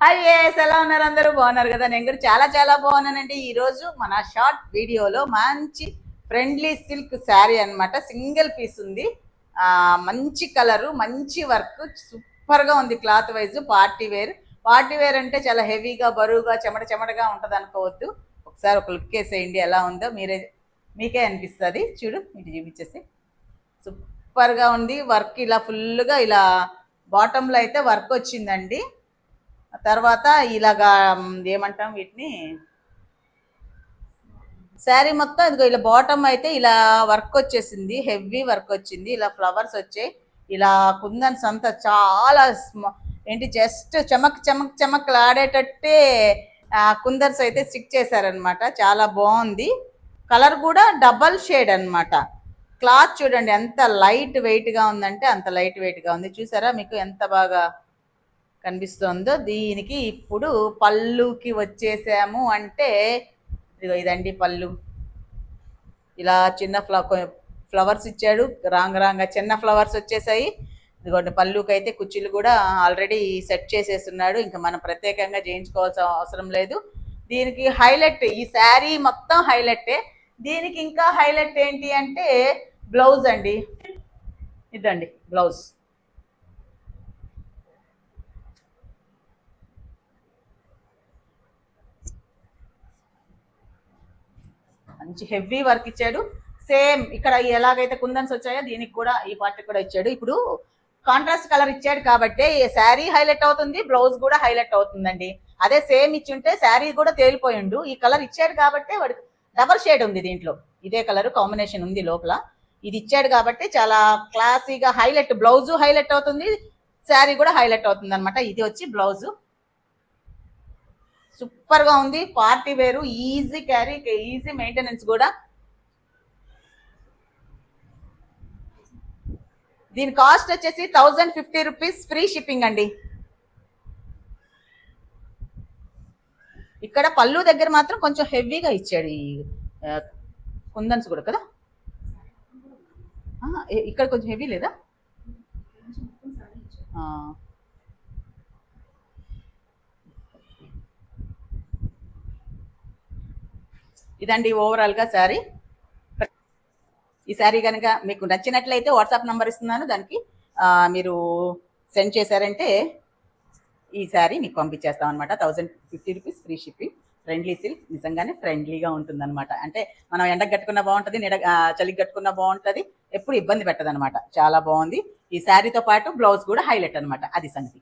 Hi ఎలా ఉన్నారు? అందరూ బాగున్నారు కదా? నేను కూడా చాలా చాలా బాగున్నానండి. ఈరోజు మన షార్ట్ వీడియోలో మంచి ఫ్రెండ్లీ సిల్క్ శారీ అనమాట. సింగిల్ పీస్ ఉంది. మంచి కలరు, మంచి వర్క్, సూపర్గా ఉంది. క్లాత్ వైజ్ పార్టీ వేర్ అంటే చాలా హెవీగా, బరువుగా, చెమట చెమటగా ఉంటుంది అనుకోవద్దు. ఒకసారి ఒక లుక్ వేసేయండి ఎలా ఉందో, మీకే అనిపిస్తుంది. చూడు, ఇటు చూపించేసి సూపర్గా ఉంది. వర్క్ ఇలా ఫుల్గా ఇలా బాటంలో అయితే వర్క్ వచ్చిందండి. తర్వాత ఇలాగా ఏమంటాం వీటిని, శారీ మొత్తం ఇదిగో ఇలా బాటమ్ అయితే ఇలా వర్క్ వచ్చేసింది, హెవీ వర్క్ వచ్చింది. ఇలా ఫ్లవర్స్ వచ్చాయి, ఇలా కుందన్స్ అంతా చాలా ఏంటి జస్ట్ చమక్ చమక్ చమక్ ఆడేటట్టే కుందన్స్ అయితే స్టిక్ చేశారనమాట. చాలా బాగుంది. కలర్ కూడా డబల్ షేడ్ అనమాట. క్లాత్ చూడండి ఎంత లైట్ వెయిట్గా ఉందంటే అంత లైట్ వెయిట్గా ఉంది. చూసారా మీకు ఎంత బాగా కనిపిస్తుందో. దీనికి ఇప్పుడు పళ్ళుకి వచ్చేసాము అంటే ఇదండి పళ్ళు. ఇలా చిన్న ఫ్లవర్స్ ఇచ్చాడు, రాంగ చిన్న ఫ్లవర్స్ వచ్చేసాయి. ఇదిగోండి పళ్ళుకి అయితే కుర్చీలు కూడా ఆల్రెడీ సెట్ చేసేస్తున్నాడు. ఇంకా మనం ప్రత్యేకంగా చేయించుకోవాల్సిన అవసరం లేదు. దీనికి హైలైట్, ఈ శారీ మొత్తం హైలైటే. దీనికి ఇంకా హైలైట్ ఏంటి అంటే బ్లౌజ్ అండి. ఇదండి బ్లౌజ్. మంచి హెవీ వర్క్ ఇచ్చాడు. సేమ్ ఇక్కడ ఎలాగైతే కుందన్స్ వచ్చాయో దీనికి కూడా ఈ పార్ట్ కూడా ఇచ్చాడు. ఇప్పుడు కాంట్రాస్ట్ కలర్ ఇచ్చాడు కాబట్టి శారీ హైలైట్ అవుతుంది, బ్లౌజ్ కూడా హైలైట్ అవుతుందండి. అదే సేమ్ ఇచ్చుంటే శారీ కూడా తేలిపోయిండు. ఈ కలర్ ఇచ్చాడు కాబట్టి వాడు డబల్ షేడ్ ఉంది దీంట్లో. ఇదే కలర్ కాంబినేషన్ ఉంది లోపల. ఇది ఇచ్చాడు కాబట్టి చాలా క్లాసీగా హైలైట్, బ్లౌజ్ హైలైట్ అవుతుంది, శారీ కూడా హైలైట్ అవుతుంది అనమాట. ఇది వచ్చి బ్లౌజు. సూపర్గా ఉంది. పార్టీ వేరు, ఈజీ క్యారీ, ఈజీ మెయింటెనెన్స్ కూడా. దీని కాస్ట్ వచ్చేసి 1050 రూపీస్, ఫ్రీ షిప్పింగ్ అండి. ఇక్కడ పళ్ళు దగ్గర మాత్రం కొంచెం హెవీగా ఇచ్చాడు ఈ కుందన్స్ కూడా కదా. ఇక్కడ కొంచెం హెవీ లేదా? ఇదండి ఓవరాల్గా శారీ. ఈ శారీ కనుక మీకు నచ్చినట్లయితే వాట్సాప్ నెంబర్ ఇస్తున్నాను, దానికి మీరు సెండ్ చేశారంటే ఈ శారీ మీకు పంపించేస్తాం అనమాట. 1050 rupees, free shipping. Friendly silk, నిజంగానే ఫ్రెండ్లీగా ఉంటుంది అనమాట. అంటే మనం ఎండకు కట్టుకున్నా బాగుంటుంది, చలికి కట్టుకున్నా బాగుంటుంది, ఎప్పుడు ఇబ్బంది పెట్టదనమాట. చాలా బాగుంది. ఈ శారీతో పాటు బ్లౌజ్ కూడా హైలైట్ అనమాట. అది సంగతి.